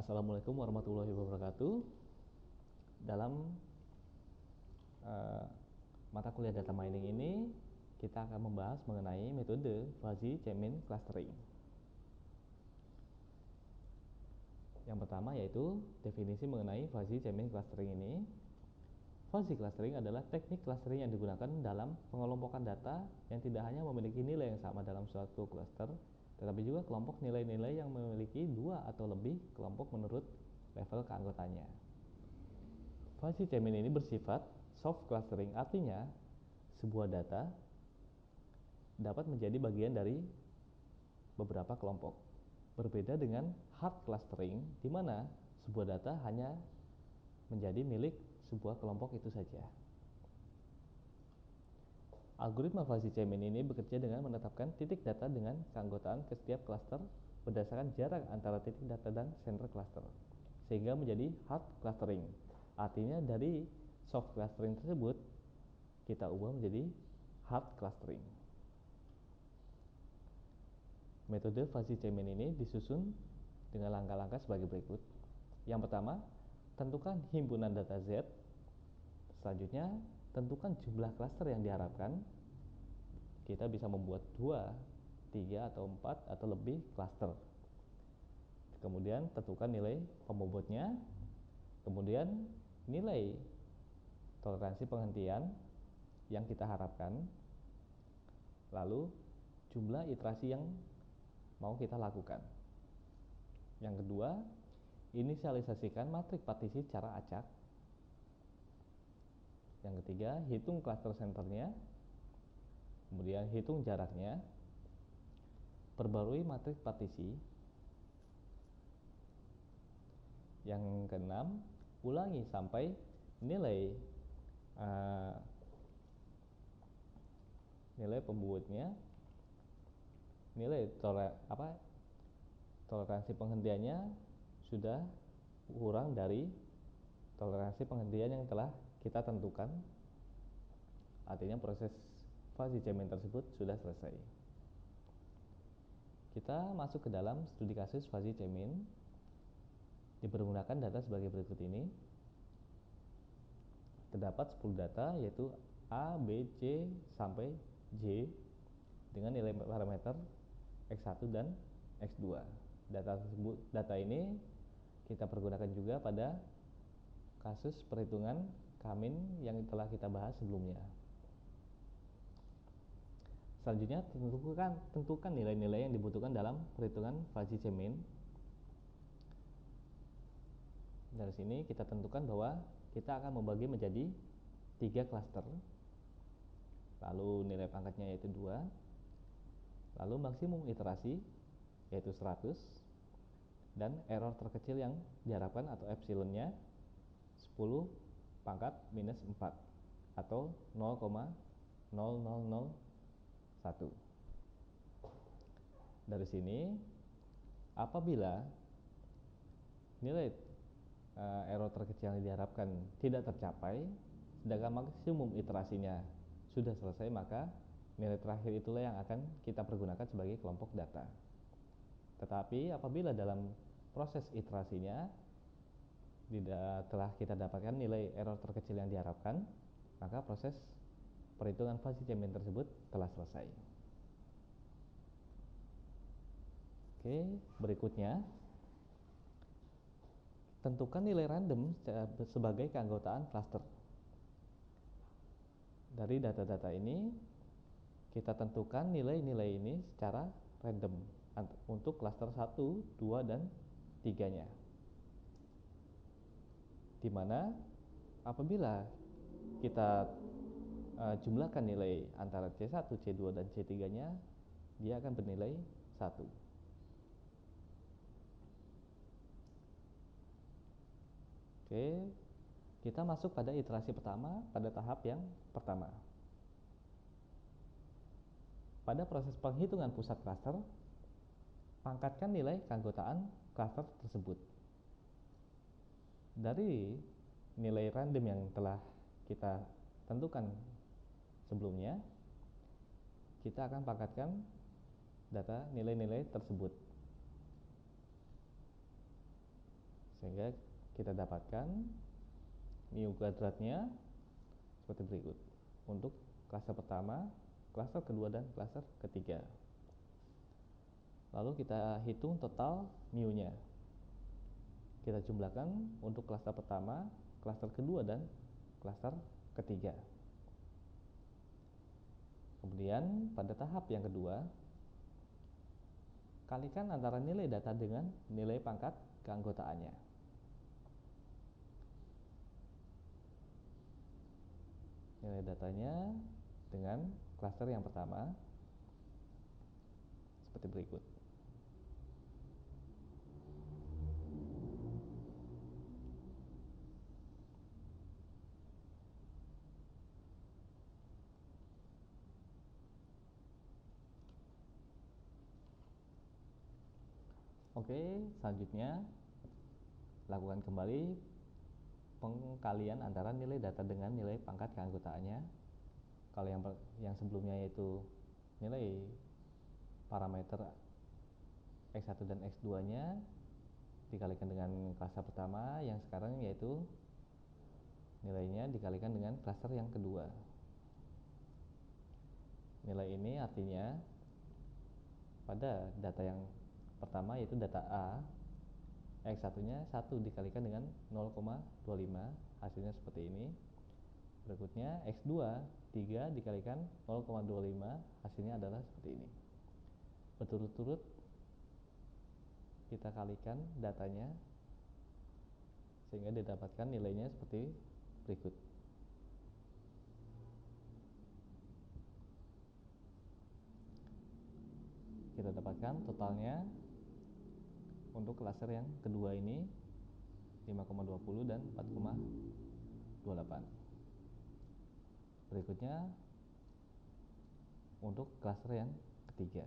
Assalamualaikum warahmatullahi wabarakatuh. Dalam uh, mata kuliah data mining ini, kita akan membahas mengenai metode fuzzy chain clustering. Yang pertama yaitu definisi mengenai fuzzy chain clustering ini. Fuzzy clustering adalah teknik clustering yang digunakan dalam pengelompokan data yang tidak hanya memiliki nilai yang sama dalam suatu cluster, tetapi juga kelompok nilai-nilai yang memiliki dua atau lebih kelompok menurut level keanggotaannya. Fuzzy chain ini bersifat soft clustering, artinya sebuah data dapat menjadi bagian dari beberapa kelompok. Berbeda dengan hard clustering, di mana sebuah data hanya menjadi milik sebuah kelompok itu saja. Algoritma fuzzy chain ini bekerja dengan menetapkan titik data dengan keanggotaan ke setiap cluster berdasarkan jarak antara titik data dan center cluster, sehingga menjadi hard clustering. Artinya dari soft clustering tersebut kita ubah menjadi hard clustering. Metode fuzzy chain ini disusun dengan langkah-langkah sebagai berikut. Yang pertama, tentukan himpunan data Z. Selanjutnya, tentukan jumlah cluster yang diharapkan. Kita bisa membuat 2, 3, atau 4 atau lebih cluster. Kemudian tentukan nilai pembobotnya. Kemudian nilai toleransi penghentian yang kita harapkan. Lalu jumlah iterasi yang mau kita lakukan. Yang kedua, inisialisasikan matrik partisi secara acak. Yang ketiga, hitung cluster centernya. Kemudian hitung jaraknya. Perbarui matrik partisi. Yang keenam, ulangi sampai nilai pembobotnya, nilai toleransi penghentiannya sudah kurang dari toleransi penghentian yang telah kita tentukan. Artinya proses fuzzy chain tersebut sudah selesai. Kita masuk ke dalam studi kasus fuzzy chain. Dipergunakan data sebagai berikut ini. Terdapat 10 data yaitu A, B, C sampai J dengan nilai parameter X1 dan X2. Data ini kita pergunakan juga pada kasus perhitungan Kamin yang telah kita bahas sebelumnya. Selanjutnya, tentukan nilai-nilai yang dibutuhkan dalam perhitungan fuzzy chain. Dari sini kita tentukan bahwa kita akan membagi menjadi 3 cluster. Lalu nilai pangkatnya yaitu 2. Lalu maksimum iterasi yaitu 100. Dan error terkecil yang diharapkan atau epsilonnya 10 pangkat minus 4 atau 0,0001. Dari sini, apabila nilai error terkecil yang diharapkan tidak tercapai, sedangkan maksimum iterasinya sudah selesai, maka nilai terakhir itulah yang akan kita pergunakan sebagai kelompok data. Tetapi apabila dalam proses iterasinya telah kita dapatkan nilai error terkecil yang diharapkan, maka proses perhitungan fuzzy chain tersebut telah selesai. Oke, berikutnya tentukan nilai random sebagai keanggotaan cluster. Dari data-data ini kita tentukan nilai-nilai ini secara random untuk cluster 1, 2, dan 3-nya. Dimana apabila kita jumlahkan nilai antara C1, C2, dan C3-nya, dia akan bernilai 1. Oke, kita masuk pada iterasi pertama pada tahap yang pertama. Pada proses penghitungan pusat cluster, pangkatkan nilai keanggotaan cluster tersebut. Dari nilai random yang telah kita tentukan sebelumnya, kita akan pangkatkan data nilai-nilai tersebut. Sehingga kita dapatkan mu kuadratnya seperti berikut untuk klaster pertama, klaster kedua, dan klaster ketiga. Lalu kita hitung total mu-nya. Kita jumlahkan untuk klaster pertama, klaster kedua, dan klaster ketiga. Kemudian pada tahap yang kedua, kalikan antara nilai data dengan nilai pangkat keanggotaannya. Nilai datanya dengan klaster yang pertama seperti berikut. Oke, selanjutnya lakukan kembali pengkalian antara nilai data dengan nilai pangkat keanggotaannya. Kalau yang sebelumnya yaitu nilai parameter X1 dan X2-nya dikalikan dengan klaster pertama, yang sekarang yaitu nilainya dikalikan dengan klaster yang kedua. Nilai ini artinya pada data yang pertama yaitu data A, X1-nya 1 dikalikan dengan 0,25, hasilnya seperti ini. Berikutnya X2 3 dikalikan 0,25, hasilnya adalah seperti ini. Berturut-turut kita kalikan datanya sehingga didapatkan nilainya seperti berikut. Kita dapatkan totalnya untuk klaster yang kedua ini 5,20 dan 4,28. Berikutnya untuk klaster yang ketiga,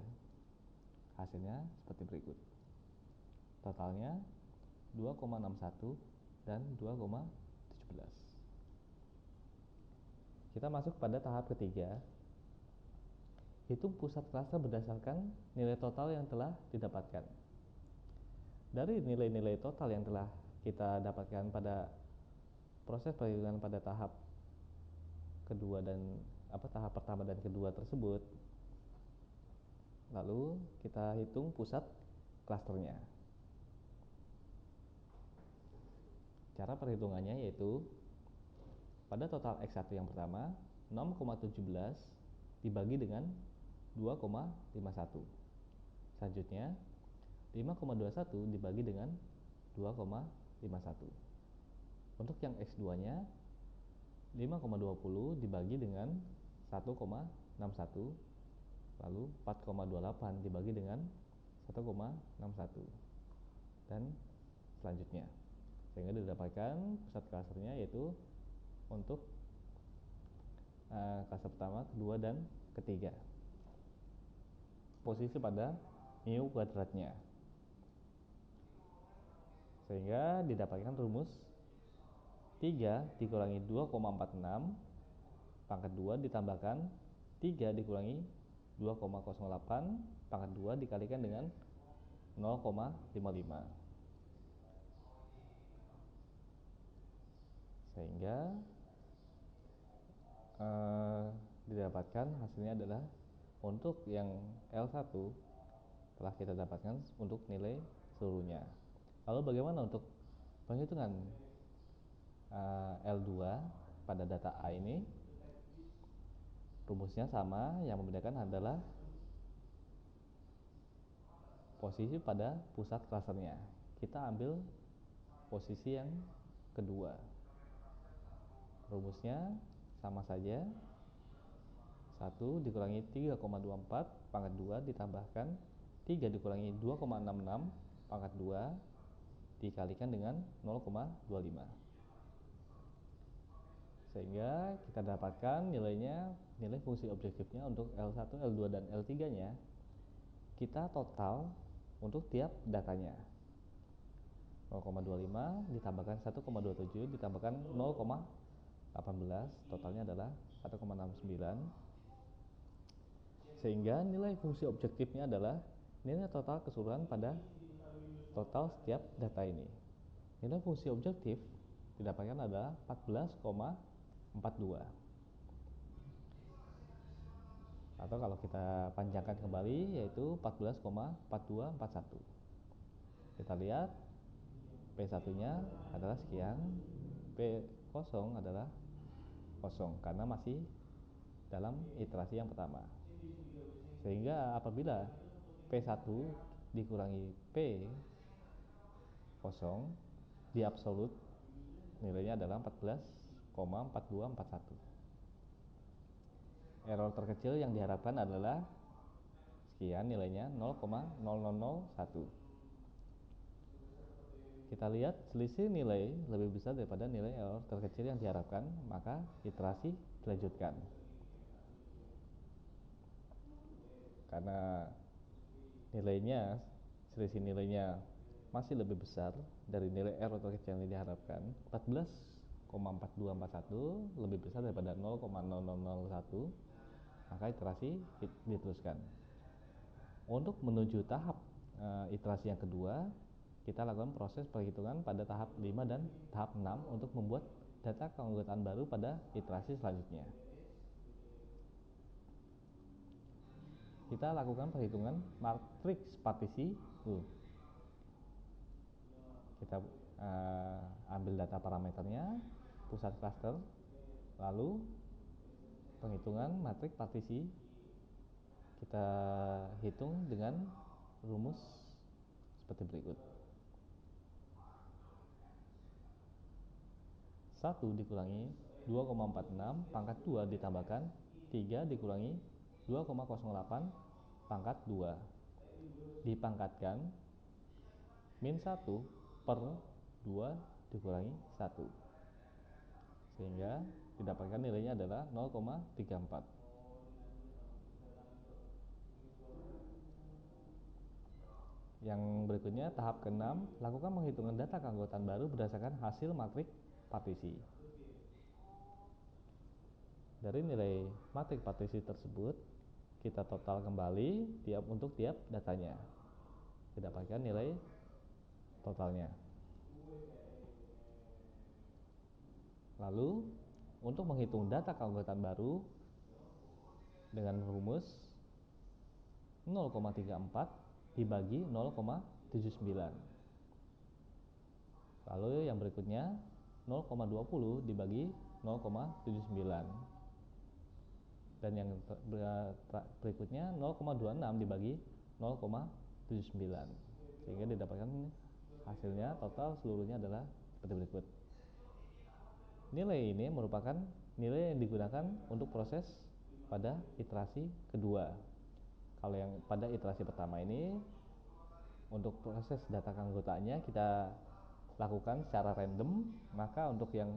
hasilnya seperti berikut. Totalnya 2,61 dan 2,17. Kita masuk pada tahap ketiga. Hitung pusat klaster berdasarkan nilai total yang telah didapatkan. Dari nilai-nilai total yang telah kita dapatkan pada proses perhitungan pada tahap kedua dan tahap pertama dan kedua tersebut, lalu kita hitung pusat klasternya. Cara perhitungannya yaitu pada total X1 yang pertama 6,17 dibagi dengan 2,51. Selanjutnya 5,21 dibagi dengan 2,51. Untuk yang X2-nya 5,20 dibagi dengan 1,61, lalu 4,28 dibagi dengan 1,61, dan selanjutnya, sehingga didapatkan pusat klasternya yaitu untuk klaster pertama, kedua, dan ketiga. Posisi pada mu kuadratnya, sehingga didapatkan rumus 3 dikurangi 2,46 pangkat 2 ditambahkan 3 dikurangi 2,08 pangkat 2 dikalikan dengan 0,55, sehingga didapatkan hasilnya adalah untuk yang L1 telah kita dapatkan untuk nilai seluruhnya. Lalu bagaimana untuk penghitungan L2 pada data A ini? Rumusnya sama, yang membedakan adalah posisi pada pusat klasternya. Kita ambil posisi yang kedua. Rumusnya sama saja, 1 dikurangi 3,24 pangkat 2 ditambahkan 3 dikurangi 2,66 pangkat 2 dikalikan dengan 0,25, sehingga kita dapatkan nilainya, nilai fungsi objektifnya untuk L1, L2, dan L3 nya kita total untuk tiap datanya 0,25 ditambahkan 1,27 ditambahkan 0,18, totalnya adalah 1,69, sehingga nilai fungsi objektifnya adalah nilai total keseluruhan pada total setiap data ini. Nilai fungsi objektif didapatkan adalah 14,42. Atau kalau kita panjangkan kembali yaitu 14,4241. Kita lihat P1-nya adalah sekian, P0 adalah 0 karena masih dalam iterasi yang pertama. Sehingga apabila P1 dikurangi P0 di absolut nilainya adalah 14,4241. Error terkecil yang diharapkan adalah sekian, nilainya 0,0001. Kita lihat selisih nilai lebih besar daripada nilai error terkecil yang diharapkan, maka iterasi dilanjutkan. Karena selisih nilainya masih lebih besar dari nilai error terkecil yang diharapkan, 14,4241 lebih besar daripada 0,0001, maka iterasi diteruskan. Untuk menuju tahap iterasi yang kedua, kita lakukan proses perhitungan pada tahap 5 dan tahap 6 untuk membuat data keanggotaan baru pada iterasi selanjutnya. Kita lakukan perhitungan matriks partisi. Kita ambil data parameternya, pusat cluster, lalu penghitungan matriks partisi kita hitung dengan rumus seperti berikut. 1 dikurangi 2,46 pangkat 2 ditambahkan 3 dikurangi 2,08 pangkat 2 dipangkatkan min 1 per 2 dikurangi 1, sehingga didapatkan nilainya adalah 0,34. Yang berikutnya tahap ke-6, lakukan penghitungan data keanggotaan baru berdasarkan hasil matriks partisi. Dari nilai matriks partisi tersebut, kita total kembali untuk tiap datanya. Didapatkan nilai totalnya. Lalu, untuk menghitung data keanggotaan baru dengan rumus 0,34 dibagi 0,79. Lalu yang berikutnya 0,20 dibagi 0,79. Dan yang berikutnya 0,26 dibagi 0,79. Sehingga didapatkan hasilnya total seluruhnya adalah seperti berikut. Nilai ini merupakan nilai yang digunakan untuk proses pada iterasi kedua. Kalau yang pada iterasi pertama ini, untuk proses data keanggotaannya kita lakukan secara random, maka untuk yang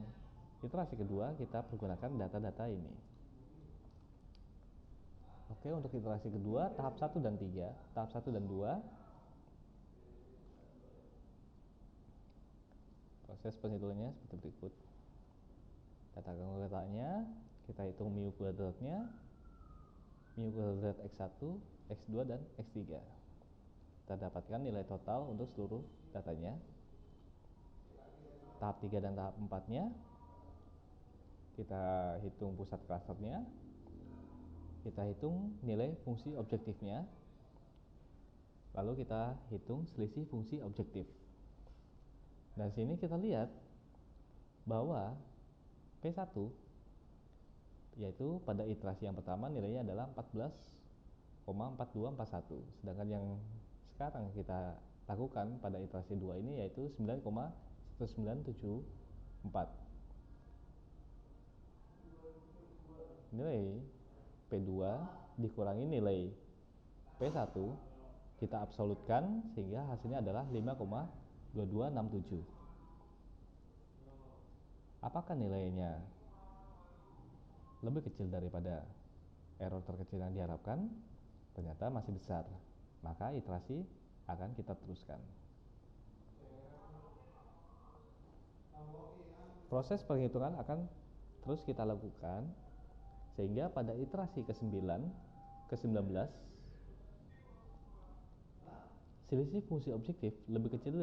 iterasi kedua kita pergunakan data-data ini. Oke, untuk iterasi kedua tahap 1 dan 3, tahap 1 dan 2, proses penghitungannya seperti berikut. Data keanggotaannya kita hitung mu kuadratnya, mu kuadrat x1, x2 dan x3. Kita dapatkan nilai total untuk seluruh datanya. Tahap 3 dan tahap 4-nya kita hitung pusat klasternya, kita hitung nilai fungsi objektifnya, lalu kita hitung selisih fungsi objektif. Dan sini kita lihat bahwa P1 yaitu pada iterasi yang pertama nilainya adalah 14,4241, sedangkan yang sekarang kita lakukan pada iterasi 2 ini yaitu 9,1974. Nilai P2 dikurangi nilai P1 kita absolutkan sehingga hasilnya adalah 5,2267. Apakah nilainya lebih kecil daripada error terkecil yang diharapkan? Ternyata masih besar, maka iterasi akan kita teruskan. Proses penghitungan akan terus kita lakukan sehingga pada iterasi ke-9, ke-19 selisih fungsi objektif lebih kecil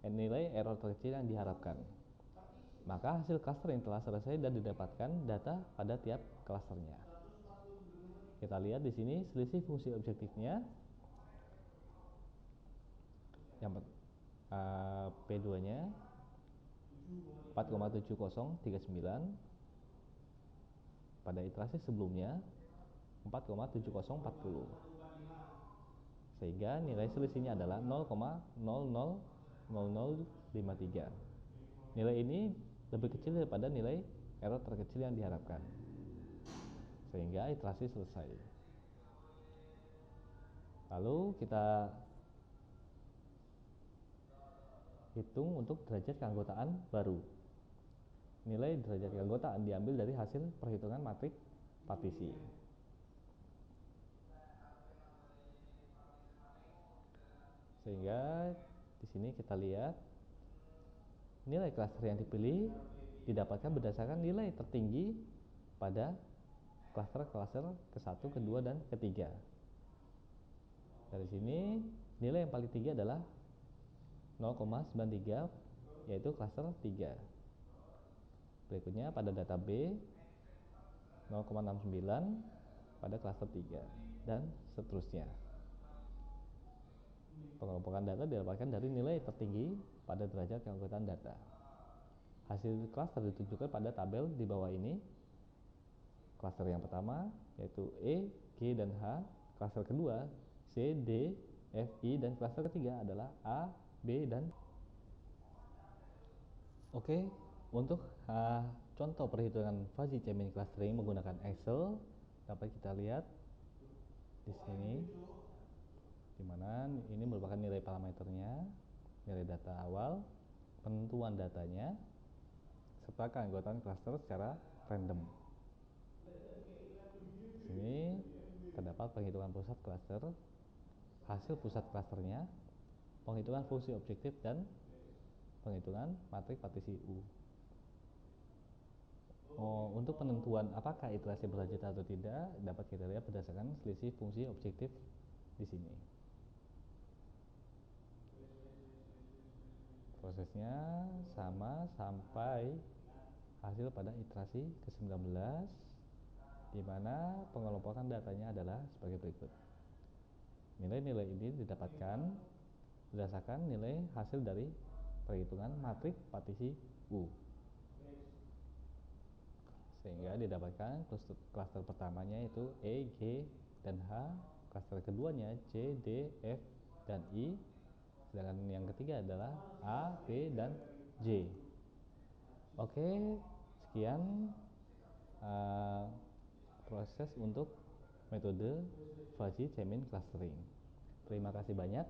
nilai error terkecil yang diharapkan. Maka hasil cluster yang telah selesai dan didapatkan data pada tiap clusternya. Kita lihat di sini selisih fungsi objektifnya. Yang P2-nya 4,7039, pada iterasi sebelumnya 4,7040, sehingga nilai selisihnya adalah 0,000053. Nilai ini lebih kecil daripada nilai error terkecil yang diharapkan, sehingga iterasi selesai. Lalu kita hitung untuk derajat keanggotaan baru. Nilai derajat keanggotaan diambil dari hasil perhitungan matrik partisi. Sehingga di sini kita lihat nilai klaster yang dipilih didapatkan berdasarkan nilai tertinggi pada klaster-klaster ke-1, ke-2, dan ke-3. Dari sini nilai yang paling tinggi adalah 0,93, yaitu klaster 3. Berikutnya pada data B 0,69 pada klaster 3, dan seterusnya. Pengelompokan data didapatkan dari nilai tertinggi pada derajat keanggotaan data. Hasil klaster ditunjukkan pada tabel di bawah ini. Klaster yang pertama yaitu E, G, dan H. Klaster kedua C, D, F, I, dan klaster ketiga adalah A, B, dan Oke, untuk contoh perhitungan fuzzy Chain clustering menggunakan Excel dapat kita lihat di sini, di mana ini merupakan nilai parameternya, nilai data awal, penentuan datanya, serta keanggotaan cluster secara random. Di sini terdapat penghitungan pusat cluster, hasil pusat clusternya, penghitungan fungsi objektif, dan penghitungan matrik partisi U. Untuk penentuan apakah iterasi berlanjut atau tidak dapat kita lihat berdasarkan selisih fungsi objektif di sini. Prosesnya sama sampai hasil pada iterasi ke-19, di mana pengelompokan datanya adalah sebagai berikut. Nilai-nilai ini didapatkan berdasarkan nilai hasil dari perhitungan matrik partisi U, sehingga didapatkan klaster pertamanya yaitu E, G, dan H, klaster keduanya C, D, F, dan I, sedangkan yang ketiga adalah A, B, dan J. Oke, sekian proses untuk metode fuzzy chain clustering. Terima kasih banyak.